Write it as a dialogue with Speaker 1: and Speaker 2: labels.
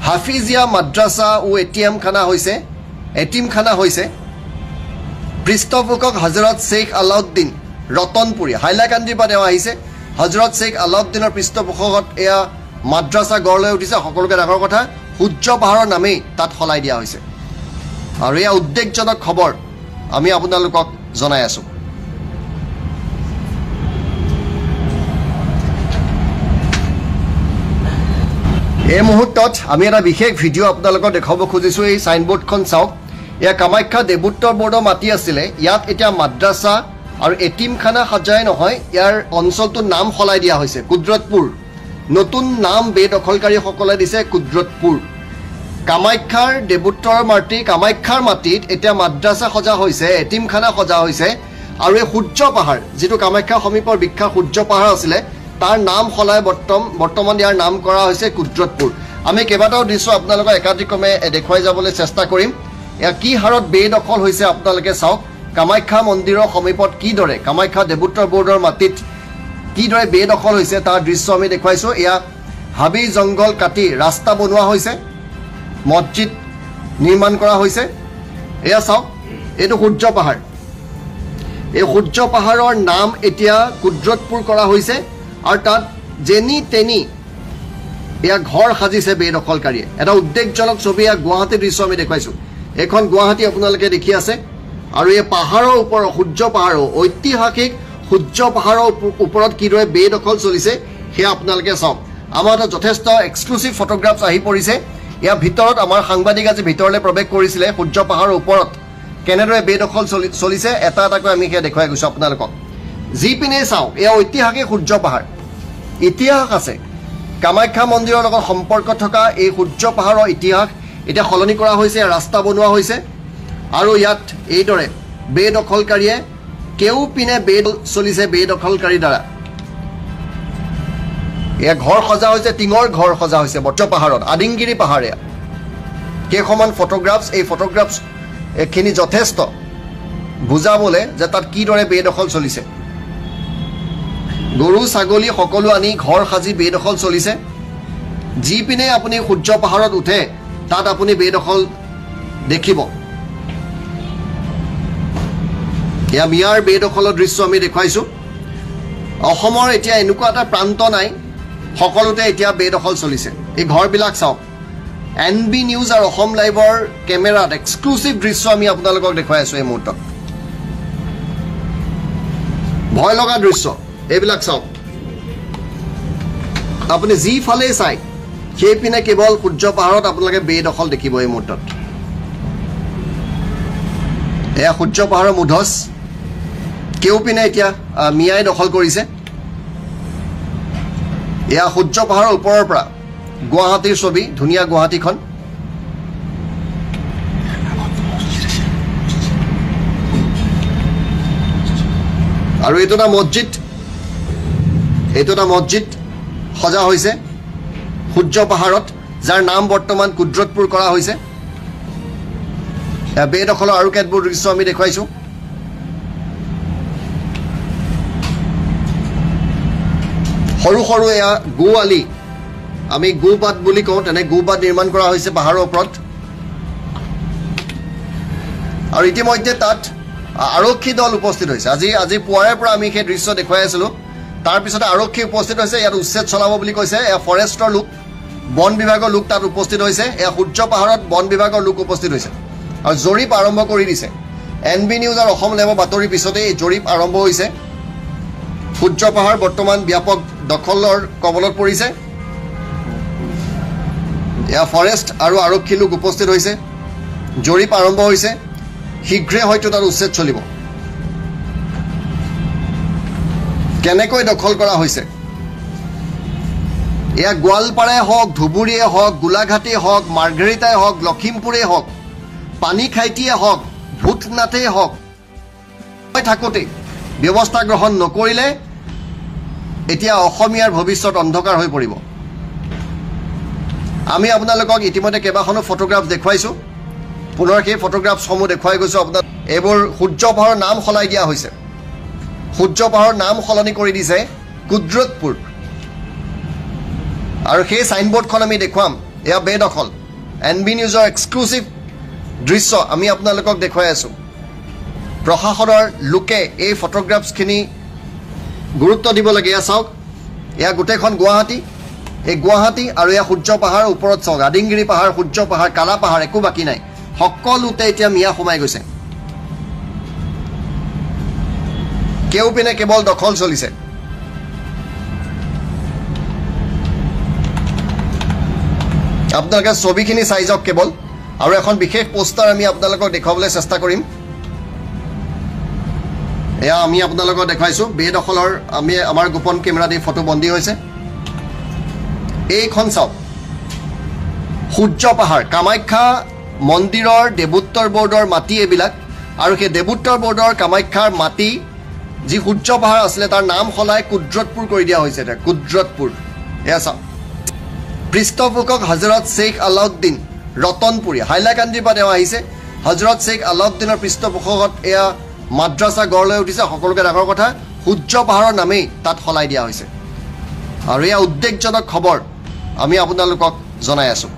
Speaker 1: হাফিজিয়া মাদ্ৰাছা ও এটিমখানা হৈছে পৃষ্ঠপোষক হজৰত শ্বেখ আলাউদ্দিন ৰতনপুৰী হাইলাকান্দিৰ পৰা তেওঁ আহিছে হজৰত শ্বেখ আলাউদ্দিনৰ পৃষ্ঠপোষকত এয়া মাদ্ৰাছা গঢ় লৈ উঠিছে সকলোকে ডাঙৰ কথা সূৰ্য পাহাৰৰ নামেই তাত সলাই দিয়া হৈছে আৰু এয়া উদ্বেগজনক খবৰ আমি আপোনালোকক জনাই আছোঁ এই মুহূৰ্তত আমি এটা বিশেষ ভিডিঅ' আপোনালোকক দেখাব খুজিছোঁ এই চাইনবোৰ্ডখন চাওক এয়া কামাখ্যা দেৱোত্তৰ বৰ্ডৰ মাটি আছিলে ইয়াত এতিয়া মাদ্ৰাছা আৰু এটিমখানা সজাই নহয় ইয়াৰ অঞ্চলটোৰ নাম সলাই দিয়া হৈছে কুদৰতপুৰ নতুন নাম বেদখলকাৰীসকলে দিছে কুদৰতপুৰ কামাখ্যাৰ দেৱোত্তৰ কামাখ্যাৰ মাটিত এতিয়া মাদ্ৰাছা সজা হৈছে এটিমখানা সজা হৈছে আৰু এই সূৰ্য পাহাৰ যিটো কামাখ্যা সমীপৰ বিখ্যাত সূৰ্য পাহাৰ আছিলে তাৰ নাম সলাই বৰ্তমান ইয়াৰ নাম কৰা হৈছে কুদৰতপুৰ আমি কেইবাটাও দৃশ্য আপোনালোকক একাধিক্ৰমে দেখুৱাই যাবলৈ চেষ্টা কৰিম এয়া কি হাৰত বেদখল হৈছে আপোনালোকে চাওক কামাখ্যা মন্দিৰৰ সমীপত কিদৰে কামাখ্যা দেৱোত্তৰ বৰ্ডৰ মাটিত কিদৰে বেদখল হৈছে তাৰ দৃশ্য আমি দেখুৱাইছোঁ এয়া হাবি জংঘল কাটি ৰাস্তা বনোৱা হৈছে মছজিদ নিৰ্মাণ কৰা হৈছে এয়া চাওক এইটো সূৰ্য পাহাৰ এই সূৰ্য পাহাৰৰ নাম এতিয়া কুদৰতপুৰ কৰা হৈছে আৰু তাত যেনি তেনি এয়া ঘৰ সাজিছে বেদখলকাৰীয়ে এটা উদ্বেগজনক ছবি এয়া গুৱাহাটীৰ দৃশ্য আমি দেখুৱাইছোঁ এইখন গুৱাহাটী আপোনালোকে দেখি আছে আৰু এই পাহাৰৰ ওপৰত সূৰ্য পাহাৰৰ ঐতিহাসিক সূৰ্য পাহাৰৰ ওপৰত কিদৰে বেদখল চলিছে সেয়া আপোনালোকে চাওক আমাৰ এটা যথেষ্ট এক্সক্লুচিভ ফটোগ্ৰাফছ আহি পৰিছে ইয়াৰ ভিতৰত আমাৰ সাংবাদিক আজি ভিতৰলৈ প্ৰৱেশ কৰিছিলে সূৰ্য পাহাৰৰ ওপৰত কেনেদৰে বেদখল চলিছে এটা এটাকৈ আমি সেয়া দেখুৱাই গৈছোঁ আপোনালোকক যিপিনে চাওঁ এয়া ঐতিহাসিক সূৰ্য পাহাৰ ইতিহাস আছে কামাখ্যা মন্দিৰৰ লগত সম্পৰ্ক থকা এই সূৰ্য পাহাৰৰ ইতিহাস এতিয়া সলনি কৰা হৈছে ৰাস্তা বনোৱা হৈছে আৰু ইয়াত এইদৰে বেদখলকাৰীয়ে কেওপিনে চলিছে বেদখলকাৰীৰ দ্বাৰা এয়া ঘৰ সজা হৈছে টিঙৰ ঘৰ সজা হৈছে সূৰ্য পাহাৰত আদিংগিৰি পাহাৰ এয়া কেইখনমান ফটোগ্ৰাফছ এই ফটোগ্ৰাফছ এইখিনি যথেষ্ট বুজাবলৈ যে তাত কিদৰে বেদখল চলিছে গৰু ছাগলী সকলো আনি ঘৰ সাজি বেদখল চলিছে যিপিনে আপুনি সূৰ্য পাহাৰত উঠে তাত আপুনি বেদখল দেখিব এয়া মিয়াৰ বেদখলৰ দৃশ্য আমি দেখুৱাইছোঁ অসমৰ এতিয়া এনেকুৱা এটা প্ৰান্ত নাই সকলোতে এতিয়া বেদখল চলিছে এই ঘৰবিলাক চাওক NB নিউজ আৰু অসম লাইভৰ কেমেৰাত এক্সক্লুচিভ দৃশ্য আমি আপোনালোকক দেখুৱাই আছোঁ এই মুহূৰ্তত ভয় লগা দৃশ্য এইবিলাক চাওক আপুনি যিফালে চাই সেইপিনে কেৱল সূৰ্য পাহাৰত আপোনালোকে বেদখল দেখিব এই মুহূৰ্তত এয়া সূৰ্য পাহাৰৰ মুধচ কেওপিনে এতিয়া মিয়াই দখল কৰিছে এয়া সূৰ্য পাহাৰৰ ওপৰৰ পৰা গুৱাহাটীৰ ছবি ধুনীয়া গুৱাহাটীখন আৰু এইটো এটা মছজিদ সজা হৈছে সূৰ্য পাহাৰত যাৰ নাম বৰ্তমান কুদৰতপুৰ কৰা হৈছে বেদখলৰ আৰু কেতবোৰ দৃশ্য আমি দেখুৱাইছোঁ সৰু সৰু এয়া গোৱালি আমি গোবাট বুলি কওঁ তেনে গোবাট নিৰ্মাণ কৰা হৈছে পাহাৰৰ ওপৰত আৰু ইতিমধ্যে তাত আৰক্ষী দল উপস্থিত হৈছে আজি পুৱাৰে পৰা আমি সেই দৃশ্য দেখুৱাই আছিলোঁ তাৰপিছতে আৰক্ষী উপস্থিত হৈছে ইয়াত উচ্ছেদ চলাব বুলি কৈছে এয়া ফৰেষ্টৰ লোক বন বিভাগৰ লোক তাত উপস্থিত হৈছে এয়া সূৰ্য পাহাৰত বন বিভাগৰ লোক উপস্থিত হৈছে আৰু জৰীপ আৰম্ভ কৰি দিছে NB নিউজ আৰু অসম লাইভৰ বাতৰিৰ পিছতে এই জৰীপ আৰম্ভ হৈছে সূৰ্য পাহাৰ বৰ্তমান ব্যাপক দখলৰ কবলত পৰিছে এয়া ফৰেষ্ট আৰু আৰক্ষী লোক উপস্থিত হৈছে জৰীপ আৰম্ভ হৈছে শীঘ্ৰে হয়তো তাৰ উচ্ছেদ চলিব কেনেকৈ দখল কৰা হৈছে এয়া গোৱালপাৰাই হওক ধুবুৰীয়ে হওক গোলাঘাটেই হওক মাৰ্ঘেৰিটাই হওক লখিমপুৰেই হওক পানীখাইটিয়ে হওক ভূতনাথেই হওক থাকোঁতে ব্যৱস্থা গ্ৰহণ নকৰিলে এতিয়া অসমীয়াৰ ভৱিষ্যত অন্ধকাৰ হৈ পৰিব আমি আপোনালোকক ইতিমধ্যে কেইবাখনো ফটোগ্ৰাফ দেখুৱাইছোঁ পুনৰ সেই ফটোগ্ৰাফসমূহ দেখুৱাই গৈছোঁ আপোনাক এইবোৰ সূৰ্য পাহাৰৰ নাম সলাই দিয়া হৈছে সূৰ্য পাহাৰৰ নাম সলনি কৰি দিছে কুদৰতপুৰ আৰু সেই সাইনবোৰ্ডখন আমি দেখুৱাম এয়া বেদখল NB নিউজৰ এক্সক্লুচিভ দৃশ্য আমি আপোনালোকক দেখুৱাই আছোঁ প্ৰশাসনৰ লোকে এই ফটোগ্ৰাফছখিনি গুৰুত্ব দিব লাগে এয়া চাওক এয়া গোটেইখন গুৱাহাটী এই গুৱাহাটী আৰু এয়া সূৰ্য পাহাৰৰ ওপৰত চাওক আদিংগিৰি পাহাৰ সূৰ্য পাহাৰ কালা পাহাৰ একো বাকী নাই সকলোতে এতিয়া মিয়া সোমাই গৈছে কেউপিনে কেৱল দখল চলিছে আপোনালোকে ছবিখিনি চাই যাওক কেৱল আৰু এখন বিশেষ পোষ্টাৰ আমি আপোনালোকক দেখুৱাবলৈ চেষ্টা কৰিম এয়া আমি আপোনালোকক দেখুৱাইছোঁ বেদখলৰ আমাৰ গোপন কেমেৰাত এই ফটো বন্দী হৈছে এইখন চাওক সূৰ্য পাহাৰ কামাখ্যা মন্দিৰৰ দেৱোত্তৰ বৰ্ডৰ মাটি এইবিলাক আৰু সেই দেৱোত্তৰ বৰ্ডৰ কামাখ্যাৰ মাটি যি সূৰ্য পাহাৰ আছিলে তাৰ নাম সলাই কুদ্ৰতপুৰ কৰি দিয়া হৈছে এতিয়া কুদ্ৰতপুৰ এয়া চাওক পৃষ্ঠপোষক হজৰত শ্বেখ আলাউদ্দিন ৰতনপুৰী হাইলাকান্দিৰ পৰা তেওঁ আহিছে হজৰত শ্বেখ আলাউদ্দিনৰ পৃষ্ঠপোষকত এয়া মাদ্ৰাছা গঢ় লৈ উঠিছে সকলোকে ডাঙৰ কথা সূৰ্য পাহাৰৰ নামেই তাত সলাই দিয়া হৈছে আৰু এয়া উদ্বেগজনক খবৰ আমি আপোনালোকক জনাই আছোঁ